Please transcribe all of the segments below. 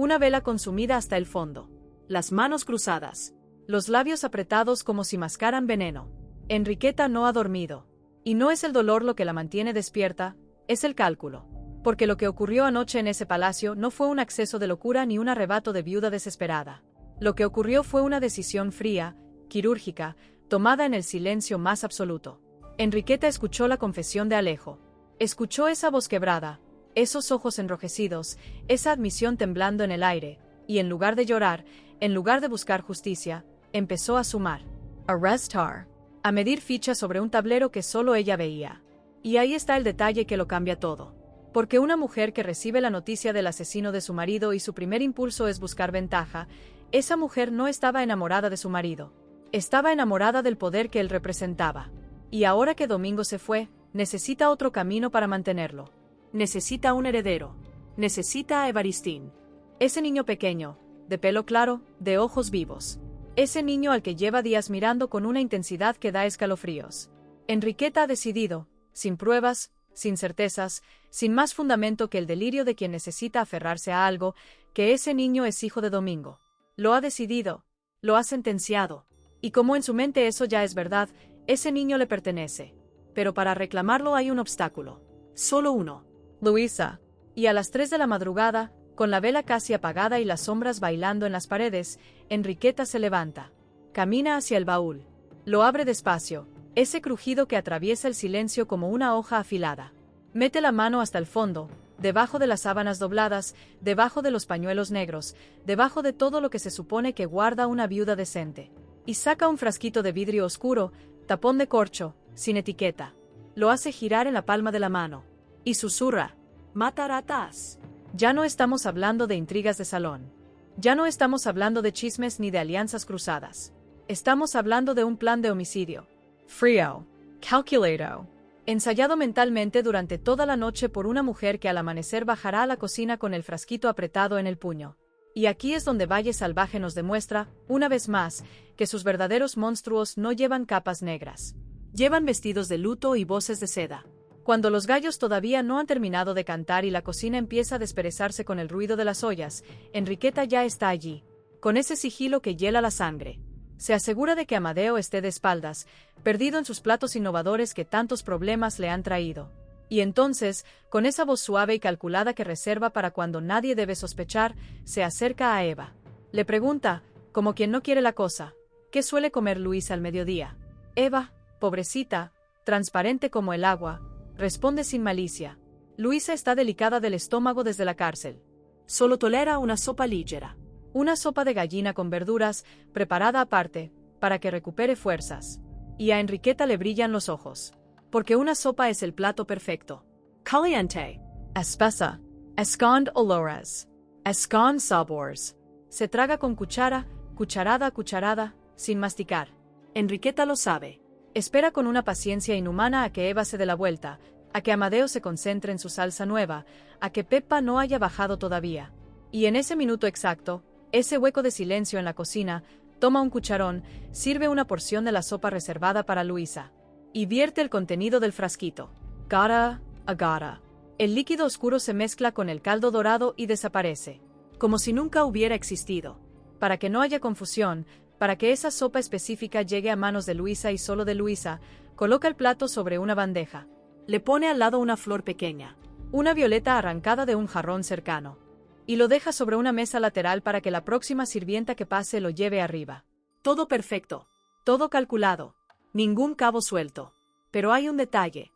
Una vela consumida hasta el fondo. Las manos cruzadas. Los labios apretados como si mascaran veneno. Enriqueta no ha dormido. Y no es el dolor lo que la mantiene despierta, es el cálculo. Porque lo que ocurrió anoche en ese palacio no fue un acceso de locura ni un arrebato de viuda desesperada. Lo que ocurrió fue una decisión fría, quirúrgica, tomada en el silencio más absoluto. Enriqueta escuchó la confesión de Alejo. Escuchó esa voz quebrada, esos ojos enrojecidos, esa admisión temblando en el aire, y en lugar de llorar, en lugar de buscar justicia, empezó a sumar. A restar. A medir fichas sobre un tablero que solo ella veía. Y ahí está el detalle que lo cambia todo. Porque una mujer que recibe la noticia del asesino de su marido y su primer impulso es buscar ventaja, esa mujer no estaba enamorada de su marido. Estaba enamorada del poder que él representaba. Y ahora que Domingo se fue, necesita otro camino para mantenerlo. Necesita un heredero. Necesita a Evaristín. Ese niño pequeño, de pelo claro, de ojos vivos. Ese niño al que lleva días mirando con una intensidad que da escalofríos. Enriqueta ha decidido, sin pruebas, sin certezas, sin más fundamento que el delirio de quien necesita aferrarse a algo, que ese niño es hijo de Domingo. Lo ha decidido, lo ha sentenciado. Y como en su mente eso ya es verdad, ese niño le pertenece. Pero para reclamarlo hay un obstáculo. Solo uno. Luisa. Y a las 3 de la madrugada, con la vela casi apagada y las sombras bailando en las paredes, Enriqueta se levanta. Camina hacia el baúl. Lo abre despacio, ese crujido que atraviesa el silencio como una hoja afilada. Mete la mano hasta el fondo, debajo de las sábanas dobladas, debajo de los pañuelos negros, debajo de todo lo que se supone que guarda una viuda decente. Y saca un frasquito de vidrio oscuro, tapón de corcho, sin etiqueta. Lo hace girar en la palma de la mano. Y susurra: «Mataratas». Ya no estamos hablando de intrigas de salón. Ya no estamos hablando de chismes ni de alianzas cruzadas. Estamos hablando de un plan de homicidio. Frío. Calculado. Ensayado mentalmente durante toda la noche por una mujer que al amanecer bajará a la cocina con el frasquito apretado en el puño. Y aquí es donde Valle Salvaje nos demuestra, una vez más, que sus verdaderos monstruos no llevan capas negras. Llevan vestidos de luto y voces de seda. Cuando los gallos todavía no han terminado de cantar y la cocina empieza a desperezarse con el ruido de las ollas, Enriqueta ya está allí, con ese sigilo que hiela la sangre. Se asegura de que Amadeo esté de espaldas, perdido en sus platos innovadores que tantos problemas le han traído. Y entonces, con esa voz suave y calculada que reserva para cuando nadie debe sospechar, se acerca a Eva. Le pregunta, como quien no quiere la cosa, ¿qué suele comer Luisa al mediodía? Eva, pobrecita, transparente como el agua, responde sin malicia. Luisa está delicada del estómago desde la cárcel. Solo tolera una sopa ligera. Una sopa de gallina con verduras, preparada aparte, para que recupere fuerzas. Y a Enriqueta le brillan los ojos. Porque una sopa es el plato perfecto. Caliente. Espesa. Escond olores. Escond sabores. Se traga con cuchara, cucharada a cucharada, sin masticar. Enriqueta lo sabe. Espera con una paciencia inhumana a que Eva se dé la vuelta, a que Amadeo se concentre en su salsa nueva, a que Pepa no haya bajado todavía. Y en ese minuto exacto, ese hueco de silencio en la cocina, toma un cucharón, sirve una porción de la sopa reservada para Luisa. Y vierte el contenido del frasquito. Gara a gara. El líquido oscuro se mezcla con el caldo dorado y desaparece. Como si nunca hubiera existido. Para que no haya confusión, para que esa sopa específica llegue a manos de Luisa y solo de Luisa, coloca el plato sobre una bandeja. Le pone al lado una flor pequeña, una violeta arrancada de un jarrón cercano. Y lo deja sobre una mesa lateral para que la próxima sirvienta que pase lo lleve arriba. Todo perfecto, todo calculado, ningún cabo suelto. Pero hay un detalle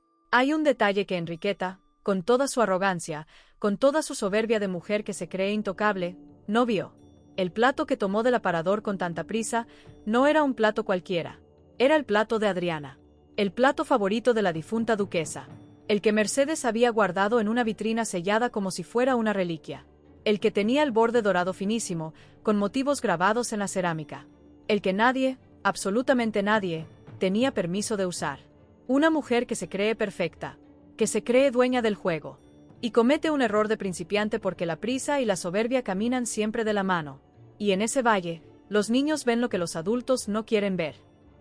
que Enriqueta, con toda su arrogancia, con toda su soberbia de mujer que se cree intocable, no vio. El plato que tomó del aparador con tanta prisa no era un plato cualquiera. Era el plato de Adriana. El plato favorito de la difunta duquesa. El que Mercedes había guardado en una vitrina sellada como si fuera una reliquia. El que tenía el borde dorado finísimo, con motivos grabados en la cerámica. El que nadie, absolutamente nadie, tenía permiso de usar. Una mujer que se cree perfecta, que se cree dueña del juego. Y comete un error de principiante porque la prisa y la soberbia caminan siempre de la mano. Y en ese valle, los niños ven lo que los adultos no quieren ver.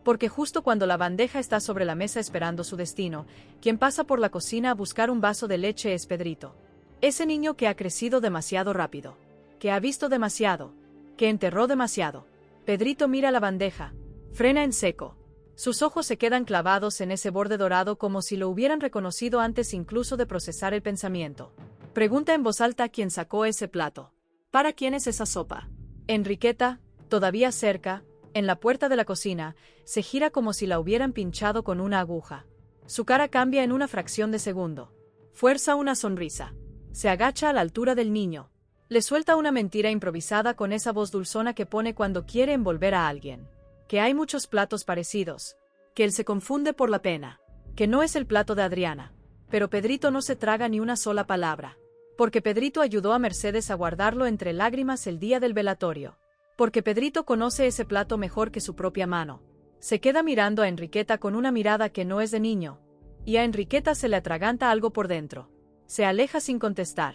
Porque justo cuando la bandeja está sobre la mesa esperando su destino, quien pasa por la cocina a buscar un vaso de leche es Pedrito. Ese niño que ha crecido demasiado rápido. que ha visto demasiado, que enterró demasiado. Pedrito mira la bandeja, frena en seco. Sus ojos se quedan clavados en ese borde dorado como si lo hubieran reconocido antes incluso de procesar el pensamiento. Pregunta en voz alta quién sacó ese plato. ¿Para quién es esa sopa? Enriqueta, todavía cerca, en la puerta de la cocina, se gira como si la hubieran pinchado con una aguja. Su cara cambia en una fracción de segundo. Fuerza una sonrisa. Se agacha a la altura del niño. Le suelta una mentira improvisada con esa voz dulzona que pone cuando quiere envolver a alguien. Que hay muchos platos parecidos. Que él se confunde por la pena. Que no es el plato de Adriana. Pero Pedrito no se traga ni una sola palabra. Porque Pedrito ayudó a Mercedes a guardarlo entre lágrimas el día del velatorio. Porque Pedrito conoce ese plato mejor que su propia mano. Se queda mirando a Enriqueta con una mirada que no es de niño. Y a Enriqueta se le atraganta algo por dentro. Se aleja sin contestar.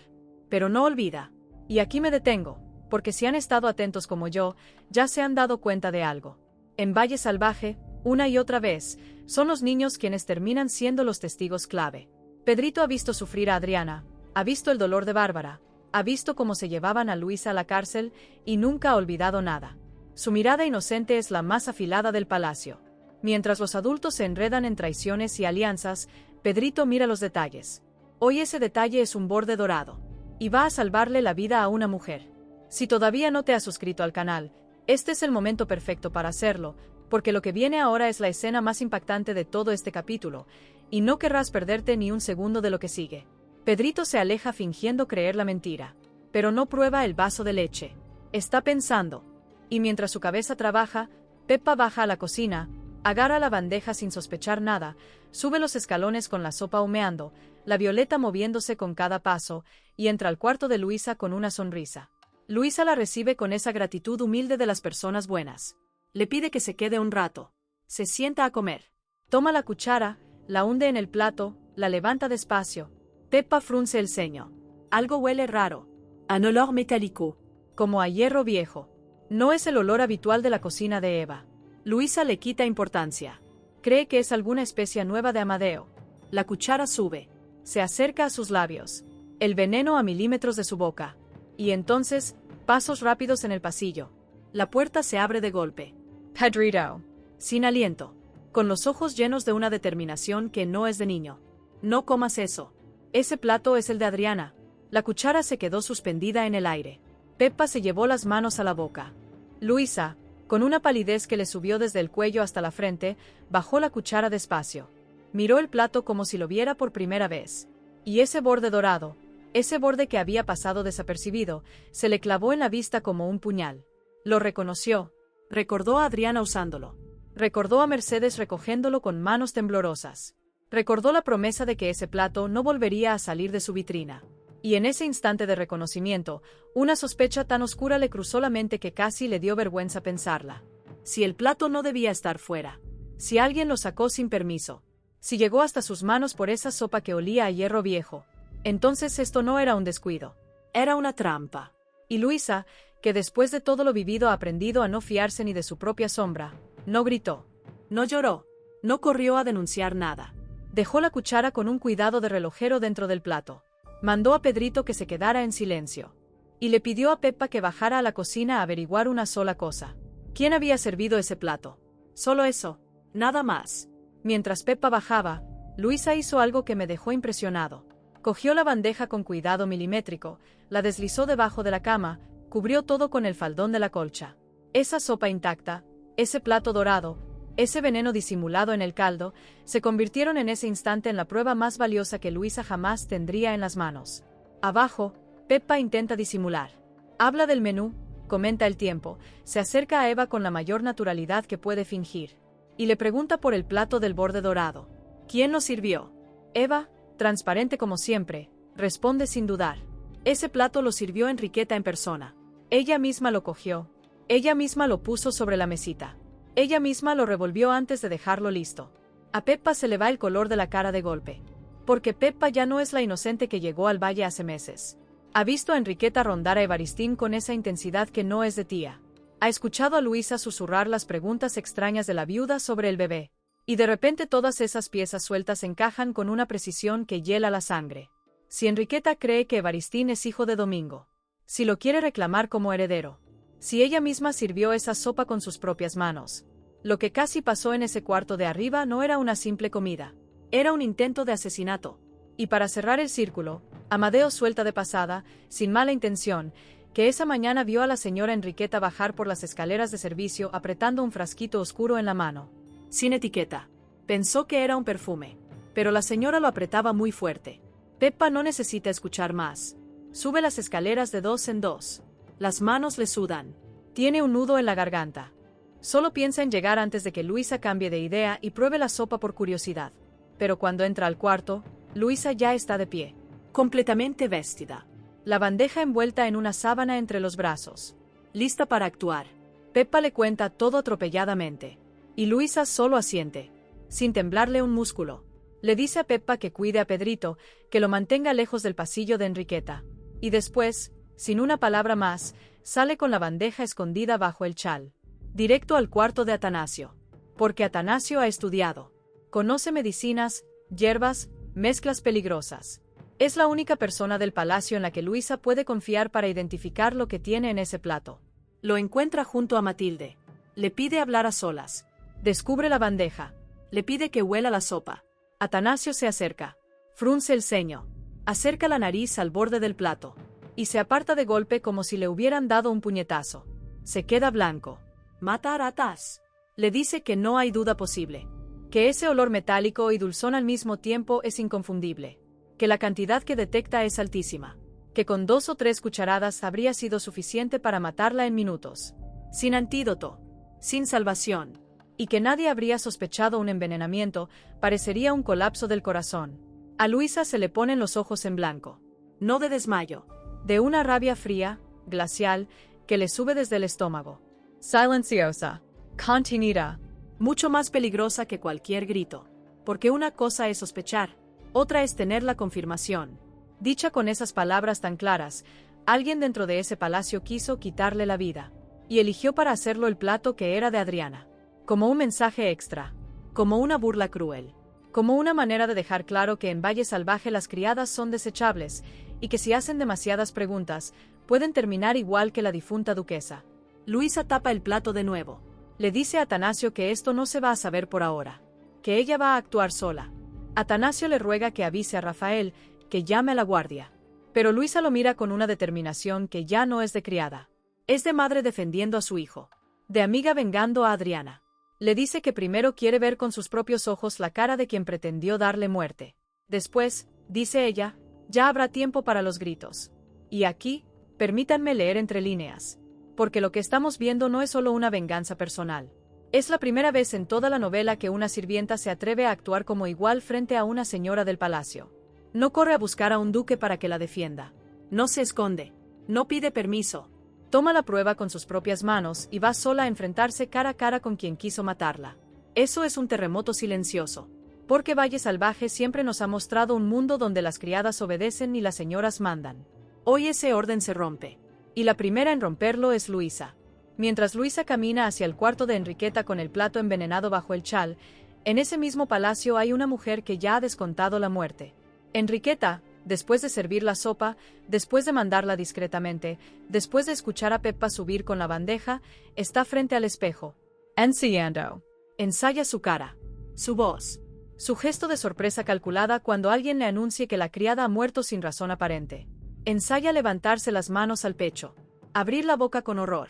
Pero no olvida. Y aquí me detengo, porque si han estado atentos como yo, ya se han dado cuenta de algo. En Valle Salvaje, una y otra vez, son los niños quienes terminan siendo los testigos clave. Pedrito ha visto sufrir a Adriana, ha visto el dolor de Bárbara, ha visto cómo se llevaban a Luisa a la cárcel y nunca ha olvidado nada. Su mirada inocente es la más afilada del palacio. Mientras los adultos se enredan en traiciones y alianzas, Pedrito mira los detalles. Hoy ese detalle es un borde dorado. Y va a salvarle la vida a una mujer. Si todavía no te has suscrito al canal, este es el momento perfecto para hacerlo, porque lo que viene ahora es la escena más impactante de todo este capítulo, y no querrás perderte ni un segundo de lo que sigue. Pedrito se aleja fingiendo creer la mentira, pero no prueba el vaso de leche. Está pensando. Y mientras su cabeza trabaja, Peppa baja a la cocina, agarra la bandeja sin sospechar nada, sube los escalones con la sopa humeando, la Violeta moviéndose con cada paso, y entra al cuarto de Luisa con una sonrisa. Luisa la recibe con esa gratitud humilde de las personas buenas. Le pide que se quede un rato. Se sienta a comer. Toma la cuchara, la hunde en el plato, la levanta despacio. Peppa frunce el ceño. Algo huele raro. Un olor metálico. Como a hierro viejo. No es el olor habitual de la cocina de Eva. Luisa le quita importancia. Cree que es alguna especia nueva de Amadeo. La cuchara sube. Se acerca a sus labios. El veneno a milímetros de su boca. Y entonces, pasos rápidos en el pasillo. La puerta se abre de golpe. Pedrito. Sin aliento. Con los ojos llenos de una determinación que no es de niño. No comas eso. Ese plato es el de Adriana. La cuchara se quedó suspendida en el aire. Peppa se llevó las manos a la boca. Luisa, con una palidez que le subió desde el cuello hasta la frente, bajó la cuchara despacio. Miró el plato como si lo viera por primera vez. Y ese borde dorado, ese borde que había pasado desapercibido, se le clavó en la vista como un puñal. Lo reconoció. Recordó a Adriana usándolo. Recordó a Mercedes recogiéndolo con manos temblorosas. Recordó la promesa de que ese plato no volvería a salir de su vitrina. Y en ese instante de reconocimiento, una sospecha tan oscura le cruzó la mente que casi le dio vergüenza pensarla. Si el plato no debía estar fuera. Si alguien lo sacó sin permiso. Si llegó hasta sus manos por esa sopa que olía a hierro viejo. Entonces esto no era un descuido. Era una trampa. Y Luisa, que después de todo lo vivido ha aprendido a no fiarse ni de su propia sombra, no gritó. No lloró. No corrió a denunciar nada. Dejó la cuchara con un cuidado de relojero dentro del plato. Mandó a Pedrito que se quedara en silencio. Y le pidió a Peppa que bajara a la cocina a averiguar una sola cosa. ¿Quién había servido ese plato? Solo eso. Nada más. Mientras Peppa bajaba, Luisa hizo algo que me dejó impresionado. Cogió la bandeja con cuidado milimétrico, la deslizó debajo de la cama, cubrió todo con el faldón de la colcha. Esa sopa intacta, ese plato dorado, ese veneno disimulado en el caldo, se convirtieron en ese instante en la prueba más valiosa que Luisa jamás tendría en las manos. Abajo, Peppa intenta disimular. Habla del menú, comenta el tiempo, se acerca a Eva con la mayor naturalidad que puede fingir. Y le pregunta por el plato del borde dorado. ¿Quién lo sirvió? Eva, transparente como siempre, responde sin dudar. Ese plato lo sirvió Enriqueta en persona. Ella misma lo cogió. Ella misma lo puso sobre la mesita. Ella misma lo revolvió antes de dejarlo listo. A Peppa se le va el color de la cara de golpe. Porque Peppa ya no es la inocente que llegó al valle hace meses. Ha visto a Enriqueta rondar a Evaristín con esa intensidad que no es de tía. Ha escuchado a Luisa susurrar las preguntas extrañas de la viuda sobre el bebé. Y de repente todas esas piezas sueltas encajan con una precisión que hiela la sangre. Si Enriqueta cree que Evaristín es hijo de Domingo, Si lo quiere reclamar como heredero. Si ella misma sirvió esa sopa con sus propias manos. Lo que casi pasó en ese cuarto de arriba no era una simple comida. Era un intento de asesinato. Y para cerrar el círculo, Amadeo suelta de pasada, sin mala intención, que esa mañana vio a la señora Enriqueta bajar por las escaleras de servicio apretando un frasquito oscuro en la mano. Sin etiqueta. Pensó que era un perfume. Pero la señora lo apretaba muy fuerte. Peppa no necesita escuchar más. Sube las escaleras de dos en dos. Las manos le sudan. Tiene un nudo en la garganta. Solo piensa en llegar antes de que Luisa cambie de idea y pruebe la sopa por curiosidad. Pero cuando entra al cuarto, Luisa ya está de pie. Completamente vestida. La bandeja envuelta en una sábana entre los brazos. Lista para actuar. Peppa le cuenta todo atropelladamente. Y Luisa solo asiente. Sin temblarle un músculo. Le dice a Peppa que cuide a Pedrito, que lo mantenga lejos del pasillo de Enriqueta. Y después, sin una palabra más, sale con la bandeja escondida bajo el chal. Directo al cuarto de Atanasio. Porque Atanasio ha estudiado. Conoce medicinas, hierbas, mezclas peligrosas. Es la única persona del palacio en la que Luisa puede confiar para identificar lo que tiene en ese plato. Lo encuentra junto a Matilde. Le pide hablar a solas. Descubre la bandeja. Le pide que huela la sopa. Atanasio se acerca. Frunce el ceño. Acerca la nariz al borde del plato. Y se aparta de golpe como si le hubieran dado un puñetazo. Se queda blanco. Mata a ratas. Le dice que no hay duda posible. Que ese olor metálico y dulzón al mismo tiempo es inconfundible. Que la cantidad que detecta es altísima. Que con 2 o 3 cucharadas habría sido suficiente para matarla en minutos. Sin antídoto. Sin salvación. Y que nadie habría sospechado un envenenamiento, parecería un colapso del corazón. A Luisa se le ponen los ojos en blanco. No de desmayo. De una rabia fría, glacial, que le sube desde el estómago. Silenciosa. Contenida. Mucho más peligrosa que cualquier grito. Porque una cosa es sospechar, otra es tener la confirmación. Dicha con esas palabras tan claras, alguien dentro de ese palacio quiso quitarle la vida. Y eligió para hacerlo el plato que era de Adriana. Como un mensaje extra. Como una burla cruel. Como una manera de dejar claro que en Valle Salvaje las criadas son desechables, y que si hacen demasiadas preguntas, pueden terminar igual que la difunta duquesa. Luisa tapa el plato de nuevo. Le dice a Atanasio que esto no se va a saber por ahora. Que ella va a actuar sola. Atanasio le ruega que avise a Rafael, que llame a la guardia. Pero Luisa lo mira con una determinación que ya no es de criada. Es de madre defendiendo a su hijo. De amiga vengando a Adriana. Le dice que primero quiere ver con sus propios ojos la cara de quien pretendió darle muerte. Después, dice ella, ya habrá tiempo para los gritos. Y aquí, permítanme leer entre líneas. Porque lo que estamos viendo no es solo una venganza personal. Es la primera vez en toda la novela que una sirvienta se atreve a actuar como igual frente a una señora del palacio. No corre a buscar a un duque para que la defienda. No se esconde. No pide permiso. Toma la prueba con sus propias manos y va sola a enfrentarse cara a cara con quien quiso matarla. Eso es un terremoto silencioso. Porque Valle Salvaje siempre nos ha mostrado un mundo donde las criadas obedecen y las señoras mandan. Hoy ese orden se rompe. Y la primera en romperlo es Luisa. Mientras Luisa camina hacia el cuarto de Enriqueta con el plato envenenado bajo el chal, en ese mismo palacio hay una mujer que ya ha descontado la muerte. Enriqueta, después de servir la sopa, después de mandarla discretamente, después de escuchar a Peppa subir con la bandeja, está frente al espejo. Ensayando. Ensaya su cara. Su voz. Su gesto de sorpresa calculada cuando alguien le anuncie que la criada ha muerto sin razón aparente. Ensaya levantarse las manos al pecho. Abrir la boca con horror.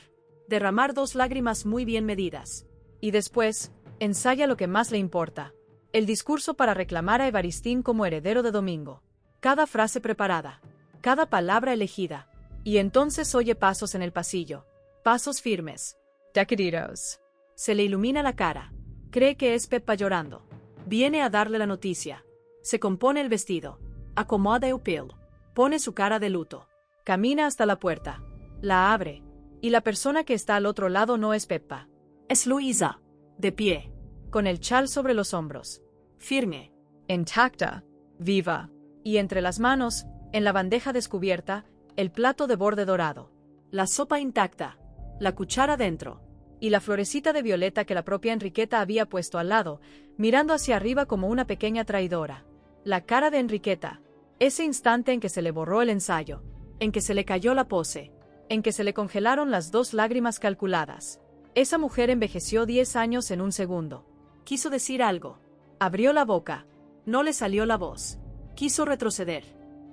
Derramar 2 lágrimas muy bien medidas. Y después, ensaya lo que más le importa. El discurso para reclamar a Evaristín como heredero de Domingo. Cada frase preparada. Cada palabra elegida. Y entonces oye pasos en el pasillo. Pasos firmes. Decaditos. Se le ilumina la cara. Cree que es Peppa llorando. Viene a darle la noticia. Se compone el vestido. Acomoda el pelo. Pone su cara de luto. Camina hasta la puerta. La abre. Y la persona que está al otro lado no es Peppa. Es Luisa. De pie. Con el chal sobre los hombros. Firme. Intacta. Viva. Y entre las manos, en la bandeja descubierta, el plato de borde dorado. La sopa intacta. La cuchara dentro. Y la florecita de violeta que la propia Enriqueta había puesto al lado, mirando hacia arriba como una pequeña traidora. La cara de Enriqueta. Ese instante en que se le borró el ensayo. en que se le cayó la pose, en que se le congelaron las 2 lágrimas calculadas. Esa mujer envejeció 10 años en un segundo. Quiso decir algo. Abrió la boca. No le salió la voz. Quiso retroceder.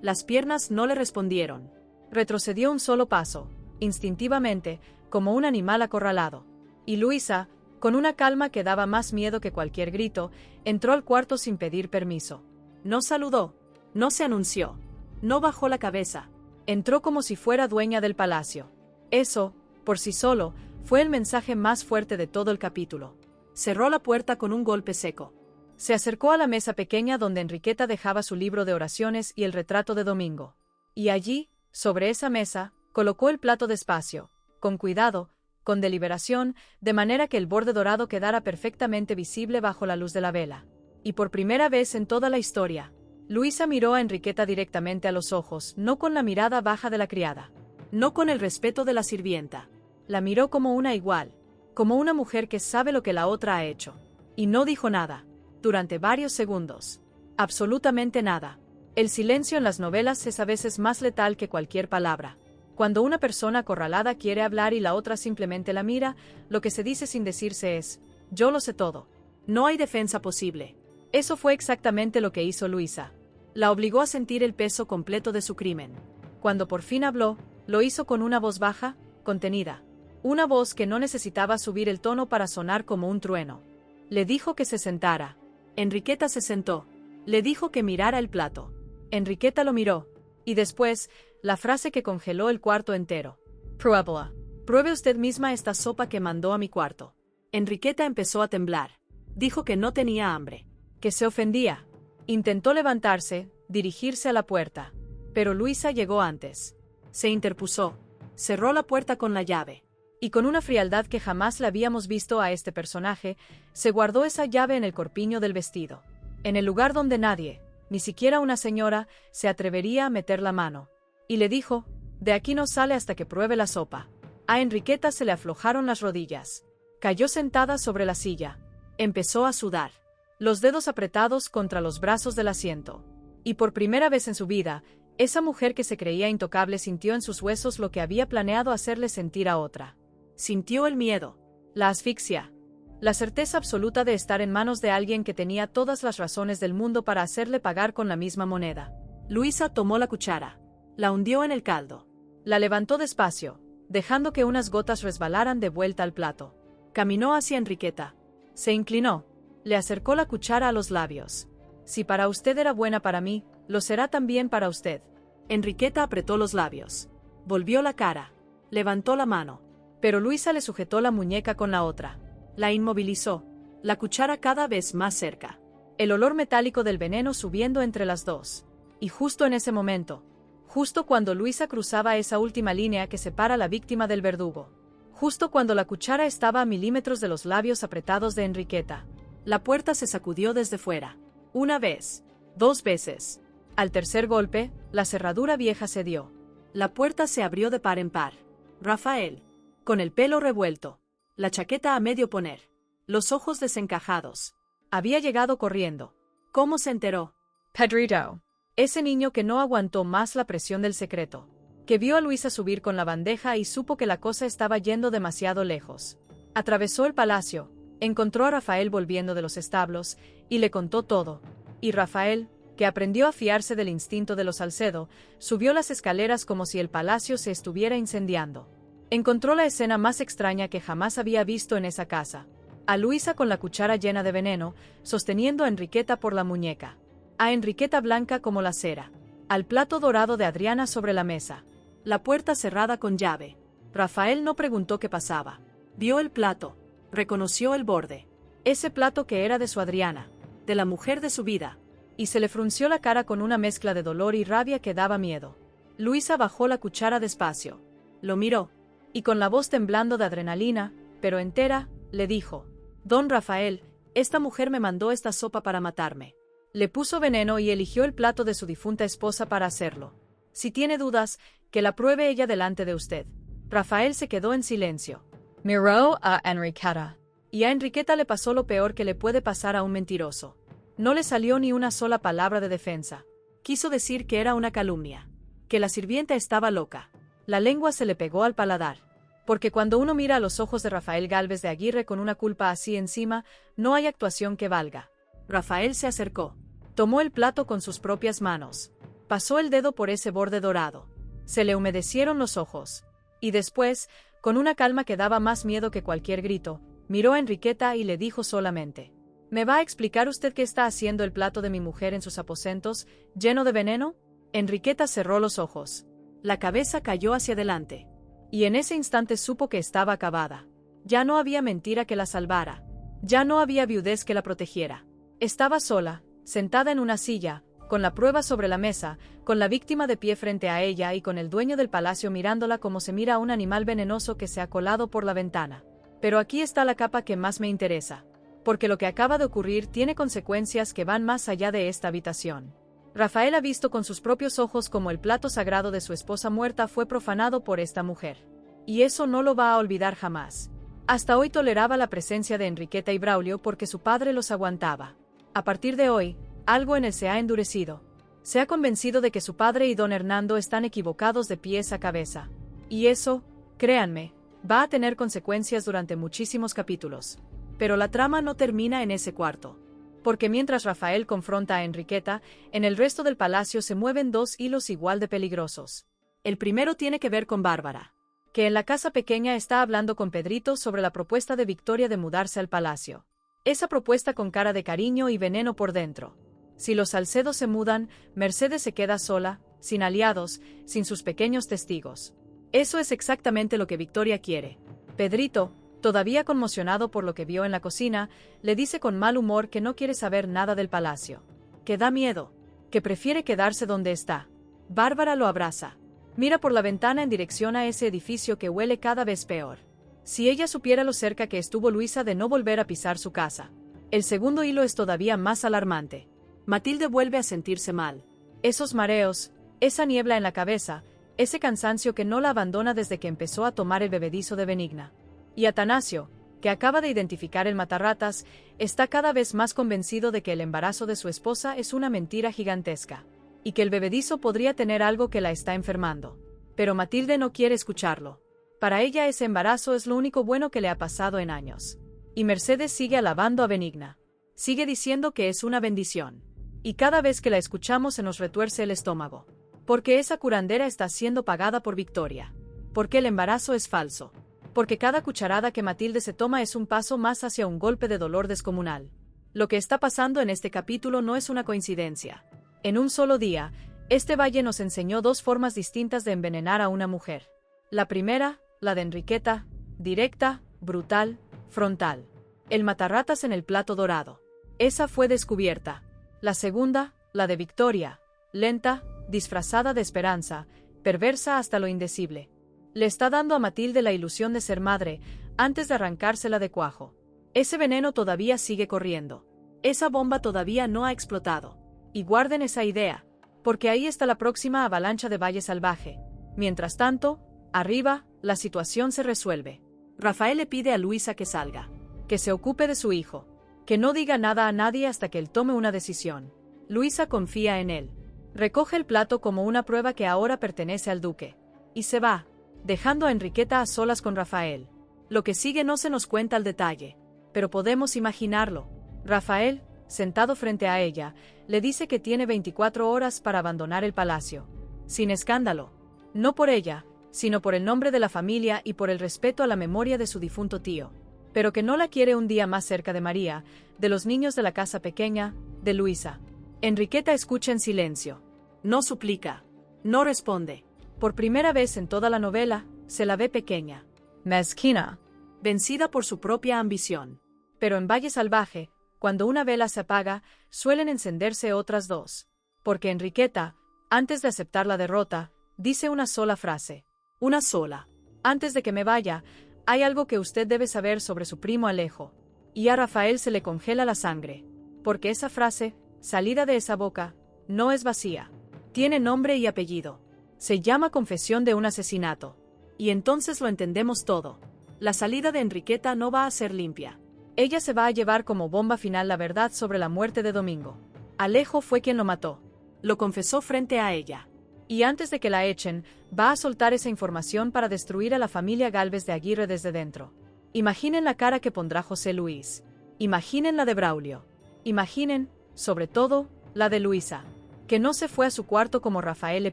Las piernas no le respondieron. Retrocedió un solo paso, instintivamente, como un animal acorralado. Y Luisa, con una calma que daba más miedo que cualquier grito, entró al cuarto sin pedir permiso. No saludó, no se anunció, no bajó la cabeza. Entró como si fuera dueña del palacio. Eso, por sí solo, fue el mensaje más fuerte de todo el capítulo. Cerró la puerta con un golpe seco. Se acercó a la mesa pequeña donde Enriqueta dejaba su libro de oraciones y el retrato de Domingo. Y allí, sobre esa mesa, colocó el plato despacio, con cuidado, con deliberación, de manera que el borde dorado quedara perfectamente visible bajo la luz de la vela. Y por primera vez en toda la historia, Luisa miró a Enriqueta directamente a los ojos, no con la mirada baja de la criada, no con el respeto de la sirvienta. La miró como una igual, como una mujer que sabe lo que la otra ha hecho. Y no dijo nada, durante varios segundos. Absolutamente nada. El silencio en las novelas es a veces más letal que cualquier palabra. Cuando una persona acorralada quiere hablar y la otra simplemente la mira, lo que se dice sin decirse es, yo lo sé todo. No hay defensa posible. Eso fue exactamente lo que hizo Luisa. La obligó a sentir el peso completo de su crimen. Cuando por fin habló, lo hizo con una voz baja, contenida. Una voz que no necesitaba subir el tono para sonar como un trueno. Le dijo que se sentara. Enriqueta se sentó. Le dijo que mirara el plato. Enriqueta lo miró. Y después, la frase que congeló el cuarto entero. Pruébela. Pruebe usted misma esta sopa que mandó a mi cuarto. Enriqueta empezó a temblar. Dijo que no tenía hambre. Que se ofendía. Intentó levantarse, dirigirse a la puerta. Pero Luisa llegó antes. Se interpuso. Cerró la puerta con la llave. Y con una frialdad que jamás le habíamos visto a este personaje, se guardó esa llave en el corpiño del vestido. En el lugar donde nadie, ni siquiera una señora, se atrevería a meter la mano. Y le dijo, de aquí no sale hasta que pruebe la sopa. A Enriqueta se le aflojaron las rodillas. Cayó sentada sobre la silla. Empezó a sudar. Los dedos apretados contra los brazos del asiento. Y por primera vez en su vida, esa mujer que se creía intocable sintió en sus huesos lo que había planeado hacerle sentir a otra. Sintió el miedo, la asfixia, la certeza absoluta de estar en manos de alguien que tenía todas las razones del mundo para hacerle pagar con la misma moneda. Luisa tomó la cuchara, la hundió en el caldo, la levantó despacio, dejando que unas gotas resbalaran de vuelta al plato. Caminó hacia Enriqueta. Se inclinó, le acercó la cuchara a los labios. Si para usted era buena para mí, lo será también para usted. Enriqueta apretó los labios. Volvió la cara. Levantó la mano. Pero Luisa le sujetó la muñeca con la otra. La inmovilizó. La cuchara cada vez más cerca. El olor metálico del veneno subiendo entre las dos. Y justo en ese momento, justo cuando Luisa cruzaba esa última línea que separa a la víctima del verdugo, justo cuando la cuchara estaba a milímetros de los labios apretados de Enriqueta, la puerta se sacudió desde fuera. Una vez, 2 veces. Al tercer golpe, la cerradura vieja cedió. La puerta se abrió de par en par. Rafael, con el pelo revuelto, la chaqueta a medio poner, los ojos desencajados, había llegado corriendo. ¿Cómo se enteró? Pedrito, ese niño que no aguantó más la presión del secreto, que vio a Luisa subir con la bandeja y supo que la cosa estaba yendo demasiado lejos. Atravesó el palacio, encontró a Rafael volviendo de los establos, y le contó todo. Y Rafael, que aprendió a fiarse del instinto de los Salcedo, subió las escaleras como si el palacio se estuviera incendiando. Encontró la escena más extraña que jamás había visto en esa casa. A Luisa con la cuchara llena de veneno, sosteniendo a Enriqueta por la muñeca. A Enriqueta blanca como la cera. Al plato dorado de Adriana sobre la mesa. La puerta cerrada con llave. Rafael no preguntó qué pasaba. Vio el plato. Reconoció el borde. Ese plato que era de su Adriana. De la mujer de su vida. Y se le frunció la cara con una mezcla de dolor y rabia que daba miedo. Luisa bajó la cuchara despacio. Lo miró. Y con la voz temblando de adrenalina, pero entera, le dijo: Don Rafael, esta mujer me mandó esta sopa para matarme. Le puso veneno y eligió el plato de su difunta esposa para hacerlo. Si tiene dudas, que la pruebe ella delante de usted. Rafael se quedó en silencio. Miró a Enriqueta. Y a Enriqueta le pasó lo peor que le puede pasar a un mentiroso. No le salió ni una sola palabra de defensa. Quiso decir que era una calumnia. que la sirvienta estaba loca. La lengua se le pegó al paladar. Porque cuando uno mira a los ojos de Rafael Gálvez de Aguirre con una culpa así encima, no hay actuación que valga. Rafael se acercó. Tomó el plato con sus propias manos. Pasó el dedo por ese borde dorado. Se le humedecieron los ojos. Y después, con una calma que daba más miedo que cualquier grito, miró a Enriqueta y le dijo solamente: ¿Me va a explicar usted qué está haciendo el plato de mi mujer en sus aposentos, lleno de veneno? Enriqueta cerró los ojos. La cabeza cayó hacia adelante. Y en ese instante supo que estaba acabada. Ya no había mentira que la salvara. Ya no había viudez que la protegiera. Estaba sola, sentada en una silla, con la prueba sobre la mesa, con la víctima de pie frente a ella y con el dueño del palacio mirándola como se mira a un animal venenoso que se ha colado por la ventana. Pero aquí está la capa que más me interesa. Porque lo que acaba de ocurrir tiene consecuencias que van más allá de esta habitación. Rafael ha visto con sus propios ojos cómo el plato sagrado de su esposa muerta fue profanado por esta mujer. Y eso no lo va a olvidar jamás. Hasta hoy toleraba la presencia de Enriqueta y Braulio porque su padre los aguantaba. A partir de hoy, algo en él se ha endurecido. Se ha convencido de que su padre y don Hernando están equivocados de pies a cabeza. Y eso, créanme, va a tener consecuencias durante muchísimos capítulos. Pero la trama no termina en ese cuarto. Porque mientras Rafael confronta a Enriqueta, en el resto del palacio se mueven dos hilos igual de peligrosos. El primero tiene que ver con Bárbara, que en la casa pequeña está hablando con Pedrito sobre la propuesta de Victoria de mudarse al palacio. Esa propuesta con cara de cariño y veneno por dentro. Si los Salcedo se mudan, Mercedes se queda sola, sin aliados, sin sus pequeños testigos. Eso es exactamente lo que Victoria quiere. Pedrito, todavía conmocionado por lo que vio en la cocina, le dice con mal humor que no quiere saber nada del palacio. Que da miedo. Que prefiere quedarse donde está. Bárbara lo abraza. Mira por la ventana en dirección a ese edificio que huele cada vez peor. Si ella supiera lo cerca que estuvo Luisa de no volver a pisar su casa. El segundo hilo es todavía más alarmante. Matilde vuelve a sentirse mal. Esos mareos, esa niebla en la cabeza, ese cansancio que no la abandona desde que empezó a tomar el bebedizo de Benigna. Y Atanasio, que acaba de identificar el matarratas, está cada vez más convencido de que el embarazo de su esposa es una mentira gigantesca. Y que el bebedizo podría tener algo que la está enfermando. Pero Matilde no quiere escucharlo. Para ella ese embarazo es lo único bueno que le ha pasado en años. Y Mercedes sigue alabando a Benigna. Sigue diciendo que es una bendición. Y cada vez que la escuchamos se nos retuerce el estómago. Porque esa curandera está siendo pagada por Victoria. Porque el embarazo es falso. Porque cada cucharada que Matilde se toma es un paso más hacia un golpe de dolor descomunal. Lo que está pasando en este capítulo no es una coincidencia. En un solo día, este valle nos enseñó dos formas distintas de envenenar a una mujer. La primera, la de Enriqueta, directa, brutal, frontal. El matarratas en el plato dorado. Esa fue descubierta. La segunda, la de Victoria, lenta, disfrazada de esperanza, perversa hasta lo indecible. Le está dando a Matilde la ilusión de ser madre, antes de arrancársela de cuajo. Ese veneno todavía sigue corriendo. Esa bomba todavía no ha explotado. Y guarden esa idea, porque ahí está la próxima avalancha de Valle Salvaje. Mientras tanto, arriba, la situación se resuelve. Rafael le pide a Luisa que salga, que se ocupe de su hijo, que no diga nada a nadie hasta que él tome una decisión. Luisa confía en él. Recoge el plato como una prueba que ahora pertenece al duque. Y se va, dejando a Enriqueta a solas con Rafael. Lo que sigue no se nos cuenta al detalle, pero podemos imaginarlo. Rafael, sentado frente a ella, le dice que tiene 24 horas para abandonar el palacio. Sin escándalo. No por ella, sino por el nombre de la familia y por el respeto a la memoria de su difunto tío. Pero que no la quiere un día más cerca de María, de los niños de la casa pequeña, de Luisa. Enriqueta escucha en silencio. No suplica. No responde. Por primera vez en toda la novela, se la ve pequeña. Mezquina. Vencida por su propia ambición. Pero en Valle Salvaje, cuando una vela se apaga, suelen encenderse otras dos. Porque Enriqueta, antes de aceptar la derrota, dice una sola frase. Una sola. Antes de que me vaya, hay algo que usted debe saber sobre su primo Alejo. Y a Rafael se le congela la sangre. Porque esa frase, salida de esa boca, no es vacía. Tiene nombre y apellido. Se llama confesión de un asesinato. Y entonces lo entendemos todo. La salida de Enriqueta no va a ser limpia. Ella se va a llevar como bomba final la verdad sobre la muerte de Domingo. Alejo fue quien lo mató. Lo confesó frente a ella. Y antes de que la echen, va a soltar esa información para destruir a la familia Gálvez de Aguirre desde dentro. Imaginen la cara que pondrá José Luis. Imaginen la de Braulio. Imaginen, sobre todo, la de Luisa, que no se fue a su cuarto como Rafael le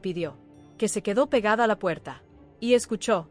pidió, que se quedó pegada a la puerta. Y escuchó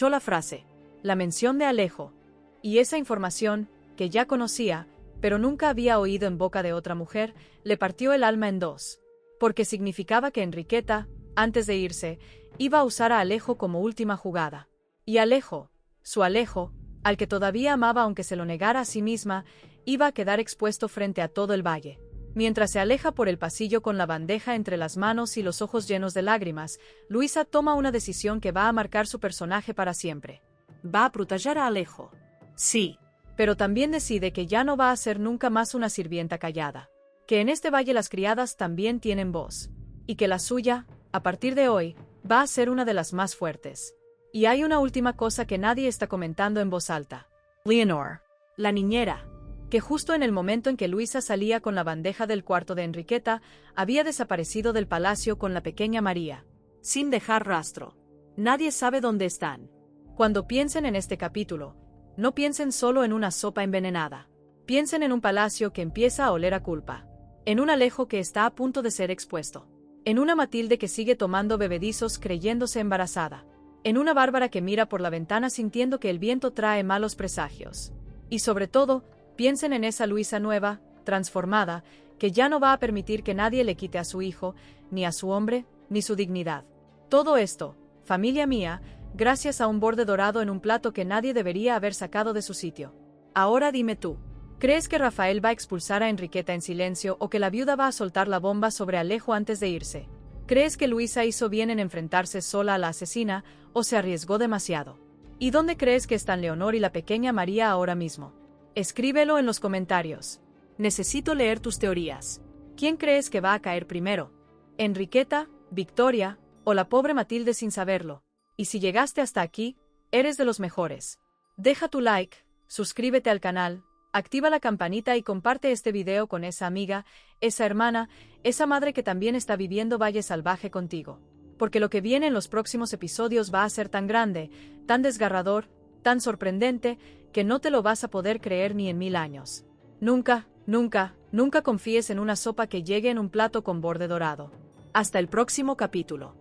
la frase, la mención de Alejo. Y esa información, que ya conocía, pero nunca había oído en boca de otra mujer, le partió el alma en dos. Porque significaba que Enriqueta, antes de irse, iba a usar a Alejo como última jugada. Y Alejo, su Alejo, al que todavía amaba aunque se lo negara a sí misma, iba a quedar expuesto frente a todo el valle. Mientras se aleja por el pasillo con la bandeja entre las manos y los ojos llenos de lágrimas, Luisa toma una decisión que va a marcar su personaje para siempre. Va a proteger a Alejo. Sí. Pero también decide que ya no va a ser nunca más una sirvienta callada. Que en este valle las criadas también tienen voz. Y que la suya, a partir de hoy, va a ser una de las más fuertes. Y hay una última cosa que nadie está comentando en voz alta. Leonor, la niñera, que justo en el momento en que Luisa salía con la bandeja del cuarto de Enriqueta, había desaparecido del palacio con la pequeña María, sin dejar rastro. Nadie sabe dónde están. Cuando piensen en este capítulo, no piensen solo en una sopa envenenada. Piensen en un palacio que empieza a oler a culpa. En un Alejo que está a punto de ser expuesto. En una Matilde que sigue tomando bebedizos creyéndose embarazada. En una Bárbara que mira por la ventana sintiendo que el viento trae malos presagios. Y sobre todo, piensen en esa Luisa nueva, transformada, que ya no va a permitir que nadie le quite a su hijo, ni a su hombre, ni su dignidad. Todo esto, familia mía, gracias a un borde dorado en un plato que nadie debería haber sacado de su sitio. Ahora dime tú, ¿crees que Rafael va a expulsar a Enriqueta en silencio o que la viuda va a soltar la bomba sobre Alejo antes de irse? ¿Crees que Luisa hizo bien en enfrentarse sola a la asesina o se arriesgó demasiado? ¿Y dónde crees que están Leonor y la pequeña María ahora mismo? Escríbelo en los comentarios. Necesito leer tus teorías. ¿Quién crees que va a caer primero? ¿Enriqueta, Victoria o la pobre Matilde sin saberlo? Y si llegaste hasta aquí, eres de los mejores. Deja tu like, suscríbete al canal, activa la campanita y comparte este video con esa amiga, esa hermana, esa madre que también está viviendo Valle Salvaje contigo. Porque lo que viene en los próximos episodios va a ser tan grande, tan desgarrador, tan sorprendente, que no te lo vas a poder creer ni en 1000 años. Nunca, nunca, nunca confíes en una sopa que llegue en un plato con borde dorado. Hasta el próximo capítulo.